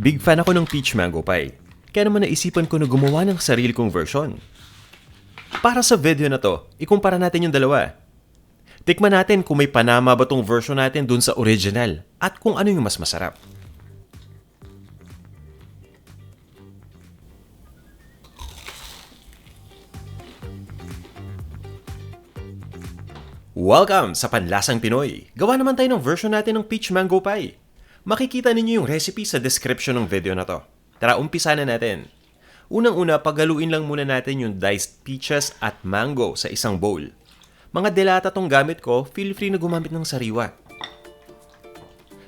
Big fan ako ng peach mango pie. Kaya naman naisipan ko na gumawa ng sarili kong version. Para sa video na to, ikumpara natin yung dalawa. Tikman natin kung may panama ba tong version natin dun sa original at kung ano yung mas masarap. Welcome sa Panlasang Pinoy! Gawa naman tayo ng version natin ng peach mango pie. Makikita ninyo yung recipe sa description ng video na to. Tara, umpisa na natin. Unang-una, paghaluin lang muna natin yung diced peaches at mango sa isang bowl. Mga delata tong gamit ko, feel free na gumamit ng sariwa.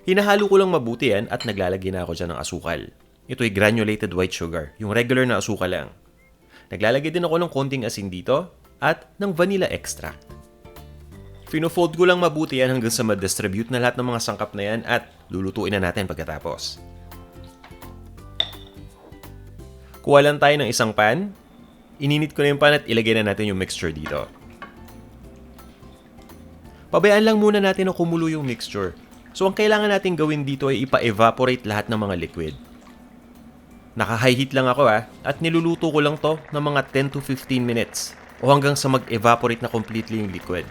Hinahalo ko lang mabuti yan at naglalagay na ako dyan ng asukal. Ito'y granulated white sugar, yung regular na asukal lang. Naglalagay din ako ng konting asin dito at ng vanilla extract. Fino-fold ko lang mabuti yan hanggang sa ma-distribute na lahat ng mga sangkap na yan at lulutuin na natin pagkatapos. Kuha lang tayo ng isang pan. Ininit ko na yung pan at ilagay na natin yung mixture dito. Pabayaan lang muna natin na kumulo yung mixture. So ang kailangan natin gawin dito ay ipa-evaporate lahat ng mga liquid. Naka-high heat lang ako at niluluto ko lang to ng mga 10 to 15 minutes o hanggang sa mag-evaporate na completely yung liquid.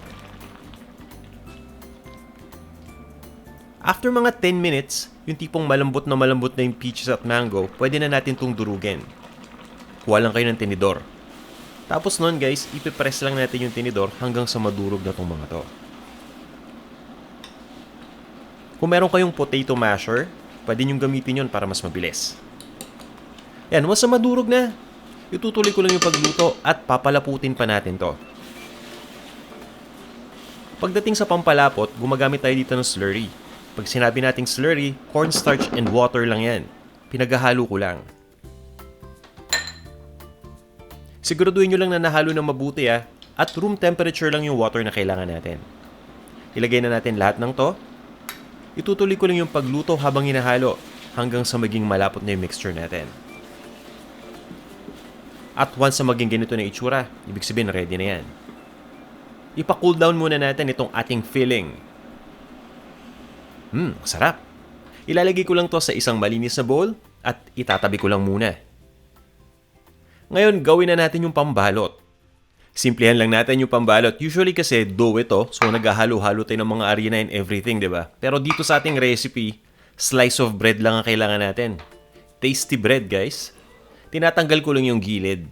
After mga 10 minutes, yung tipong malambot na yung peaches at mango, pwede na natin itong durugin. Kuha lang kayo ng tinidor. Tapos nun guys, ipipress lang natin yung tinidor hanggang sa madurog na itong mga to. Kung meron kayong potato masher, pwede nyo gamitin yun para mas mabilis. Yan, once na madurog na, itutuloy ko lang yung pagluto at papalaputin pa natin to. Pagdating sa pampalapot, gumagamit tayo dito ng slurry. Pag sinabi nating slurry, cornstarch and water lang yan. Pinaghahalo ko lang. Siguraduhin nyo lang na nahalo ng mabuti at room temperature lang yung water na kailangan natin. Ilagay na natin lahat ng to. Itutuloy ko lang yung pagluto habang hinahalo hanggang sa maging malapot na yung mixture natin. At once na maging ganito na itsura, ibig sabihin ready na yan. Ipa-cool down muna natin itong ating filling. Sarap. Ilalagay ko lang to sa isang malinis na bowl at itatabi ko lang muna. Ngayon, gawin na natin yung pambalot. Simplihan lang natin yung pambalot. Usually kasi dough ito, so naghahalo-halo tayo ng mga harina and everything, di ba? Pero dito sa ating recipe, slice of bread lang ang kailangan natin. Tasty bread, guys. Tinatanggal ko lang yung gilid.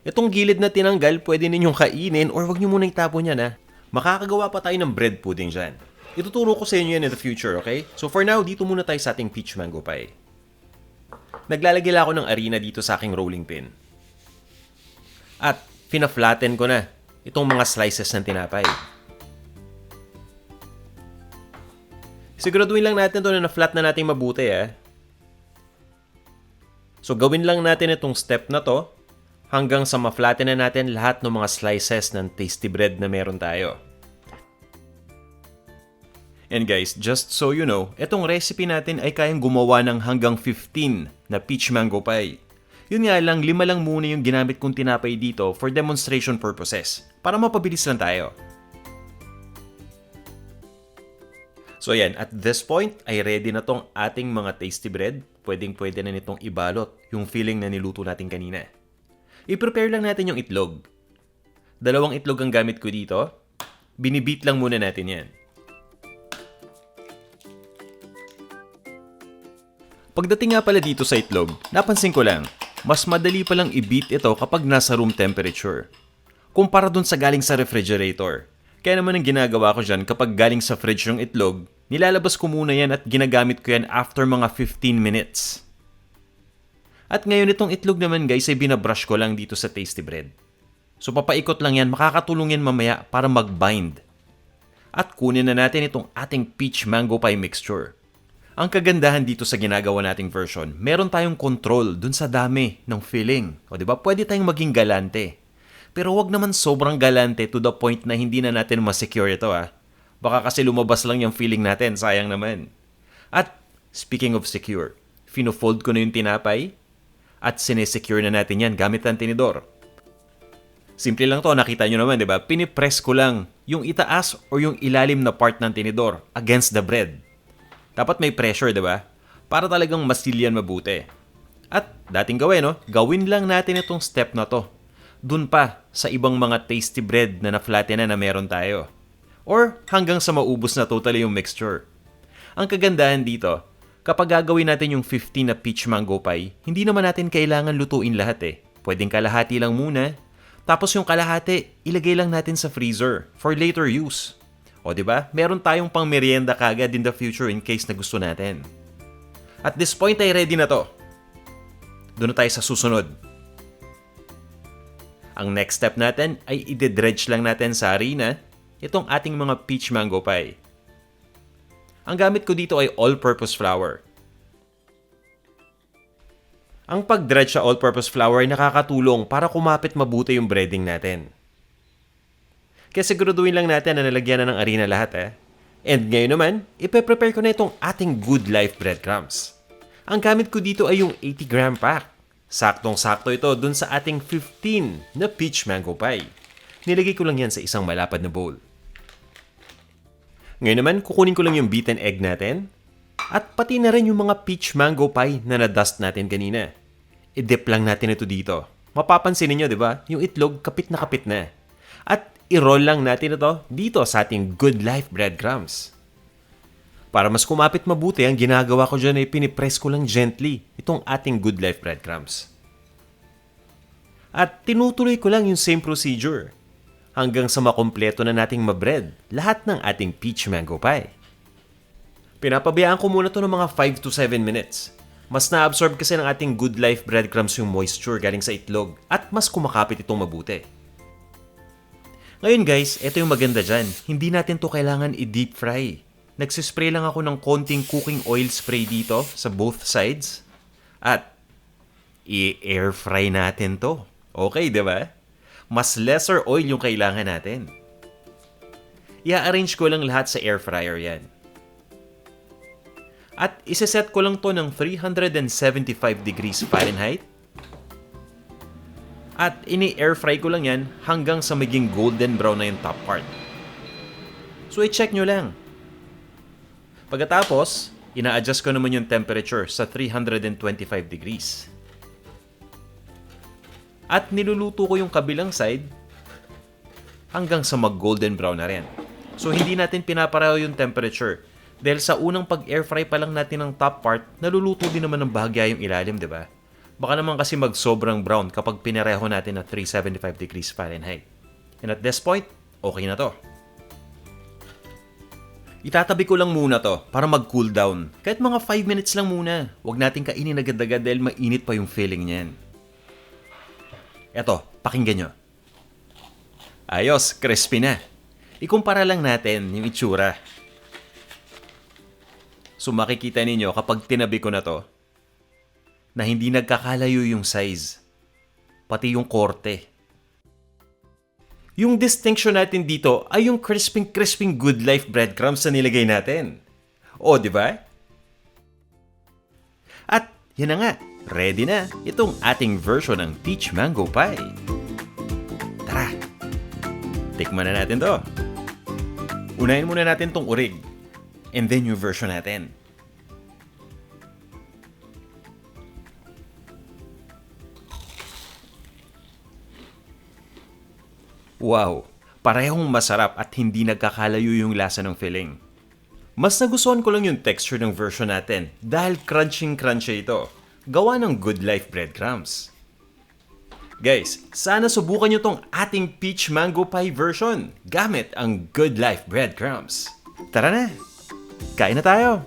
Itong gilid na tinanggal, pwede ninyong kainin or wag nyo muna itapon yan, ha? Makakagawa pa tayo ng bread pudding dyan. Ituturo ko sa inyo yan in the future, okay? So for now, dito muna tayo sa ating peach mango pie. Naglalagay lang ako ng harina dito sa aking rolling pin. At fina-flatten ko na itong mga slices ng tinapay. Siguraduhin lang natin ito na na-flat na natin mabuti, So gawin lang natin itong step na to hanggang sa ma-flatten na natin lahat ng mga slices ng tasty bread na meron tayo. And guys, just so you know, itong recipe natin ay kayang gumawa ng hanggang 15 na peach mango pie. Yun nga lang, 5 lang muna yung ginamit kong tinapay dito for demonstration purposes, para mapabilis lang tayo. So yan, at this point ay ready na tong ating mga tasty bread. Pwedeng-pwede na nitong ibalot yung filling na niluto natin kanina. I-prepare lang natin yung itlog. 2 itlog ang gamit ko dito. Binibeat lang muna natin yan. Pagdating nga pala dito sa itlog, napansin ko lang, mas madali palang i-beat ito kapag nasa room temperature. Kumpara dun sa galing sa refrigerator. Kaya naman ang ginagawa ko dyan kapag galing sa fridge yung itlog, nilalabas ko muna yan at ginagamit ko yan after mga 15 minutes. At ngayon itong itlog naman guys ay binabrush ko lang dito sa tasty bread. So papaikot lang yan, makakatulong yan mamaya para mag-bind. At kunin na natin itong ating peach mango pie mixture. Ang kagandahan dito sa ginagawa nating version, meron tayong control dun sa dami ng filling. O diba, pwede tayong maging galante. Pero wag naman sobrang galante to the point na hindi na natin ma-secure ito Baka kasi lumabas lang yung filling natin, sayang naman. At speaking of secure, fino-fold ko na yung tinapay at sinesecure na natin yan gamit ang tinidor. Simple lang to, nakita nyo naman, diba? Pinipress ko lang yung itaas o yung ilalim na part ng tinidor against the bread. Dapat may pressure, diba? para talagang masilyan mabuti. At dating gawin, no? Gawin lang natin itong step na to. Dun pa sa ibang mga tasty bread na na-flatten na meron tayo. Or hanggang sa maubos na totally yung mixture. Ang kagandahan dito, kapag gagawin natin yung 15 na peach mango pie, hindi naman natin kailangan lutuin lahat eh. Pwedeng kalahati lang muna. Tapos yung kalahati, ilagay lang natin sa freezer for later use. O diba? Meron tayong pang merienda kagad in the future in case na gusto natin. At this point ay ready na to. Doon na tayo sa susunod. Ang next step natin ay i-dredge lang natin sa harina itong ating mga peach mango pie. Ang gamit ko dito ay all-purpose flour. Ang pag-dredge sa all-purpose flour ay nakakatulong para kumapit mabuti yung breading natin. Kaya siguraduhin lang natin na nalagyan na ng harina lahat eh. And ngayon naman, ipe-prepare ko na itong ating Good Life breadcrumbs. Ang gamit ko dito ay yung 80-gram pack. Saktong-sakto ito dun sa ating 15 na peach mango pie. Nilagay ko lang yan sa isang malapad na bowl. Ngayon naman, kukunin ko lang yung beaten egg natin. At pati na rin yung mga peach mango pie na na-dust natin kanina. I-dip lang natin ito dito. Mapapansin niyo, di ba? Yung itlog kapit na. At i-roll lang natin ito dito sa ating Good Life breadcrumbs. Para mas kumapit mabuti, ang ginagawa ko dyan ay pinipress ko lang gently itong ating Good Life breadcrumbs. At tinutuloy ko lang yung same procedure hanggang sa makompleto na nating mabread lahat ng ating peach mango pie. Pinapabayaan ko muna to ng mga 5 to 7 minutes. Mas na-absorb kasi ng ating Good Life breadcrumbs yung moisture galing sa itlog at mas kumakapit itong mabuti. Ngayon guys, ito yung maganda dyan. Hindi natin to kailangan i-deep fry. Nagsispray lang ako ng konting cooking oil spray dito sa both sides. At i-air fry natin to. Okay, di ba? Mas lesser oil yung kailangan natin. I-arrange ko lang lahat sa air fryer yan. At iseset ko lang to ng 375 degrees Fahrenheit. At ini-air fry ko lang yan hanggang sa maging golden brown na yung top part. So i-check nyo lang. Pagkatapos, ina-adjust ko naman yung temperature sa 325 degrees. At niluluto ko yung kabilang side hanggang sa mag-golden brown na rin. So hindi natin pinapareho yung temperature. Dahil sa unang pag-air fry pa lang natin ng top part, naluluto din naman ng bahagya yung ilalim, di ba? Baka naman kasi mag-sobrang brown kapag pinareho natin na 375 degrees Fahrenheit. And at this point, okay na to. Itatabi ko lang muna to para mag-cool down. Kahit mga 5 minutes lang muna. Huwag natin kainin agad-agad dahil mainit pa yung filling niyan. Eto, pakinggan nyo. Ayos, crispy na. Ikumpara lang natin yung itsura. So makikita ninyo kapag tinabi ko na to, na hindi nagkakalayo yung size, pati yung korte. Yung distinction natin dito ay yung crisping Good Life breadcrumbs na nilagay natin. O, di ba? At yun na nga, ready na itong ating version ng peach mango pie. Tara, tikman na natin to. Unahin muna natin tong urig, and then yung version natin. Wow! Parehong masarap at hindi nagkakalayo yung lasa ng filling. Mas nagustuhan ko lang yung texture ng version natin dahil crunching-crunchy ito. Gawa ng Good Life breadcrumbs. Guys, sana subukan nyo tong ating peach mango pie version gamit ang Good Life breadcrumbs. Tara na! Kain na tayo!